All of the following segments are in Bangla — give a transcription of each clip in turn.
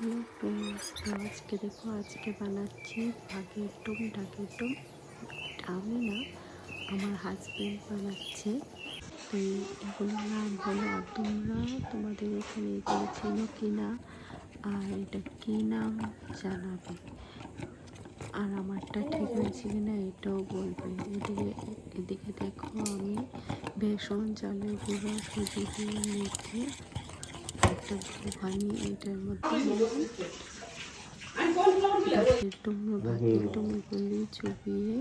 হ্যালো ফ্রেন্ডস, তো আজকে দেখো বানাচ্ছি ভাগের ডাকের ডুম। আমি না, আমার হাজব্যান্ড বানাচ্ছে। তো এগুলোর নাম হলো, আর তোমরা তোমাদের এখানে এগুলো চিনো কি না আর এটা কী নাম জানাবে, আর আমারটা ঠিক আছে কি না এটাও বলবে। এদিকে দেখো, আমি বেসন, চালের গুঁড়ো, সুজি দিয়ে মেখে একটা ডো বানিয়ে এটার মধ্যে ভাতের ডুমগুলি চুবিয়ে,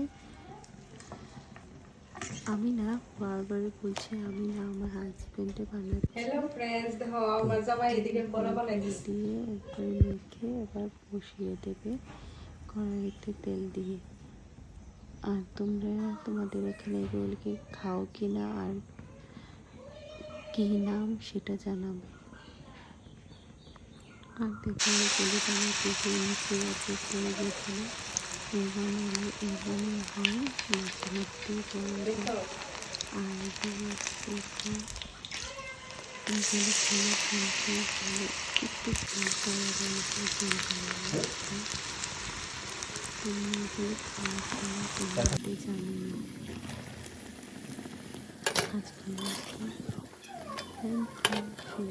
আমি না, বারবার বলছি আমি না, আমার হাজবেন্ডে বানাচ্ছি। হ্যালো ফ্রেন্ডস, দেখো আমার জামাই এদিকে বড়া বানাই দিচ্ছে। দিয়ে একবার মেখে এবার বসিয়ে দেবে কড়াইতে তেল দিয়ে। আর তোমরা তোমাদের এখানে এগুলোকে খাও কি না আর কী নাম সেটা জানাবে। আর দেখো এগুলো আমি কুকিয়ে নিচে আছে করে গেছিল। এখানে হয় মাঝে মধ্যে বড়, আর এগুলো দেখো এগুলো খেলে কিন্তু ভালো, একটু ভালো করা রয়েছে। তুমি এগুলো খাওয়ার সময় তোমাকে জানিও। আজকের মতো থ্যাংক ইউ।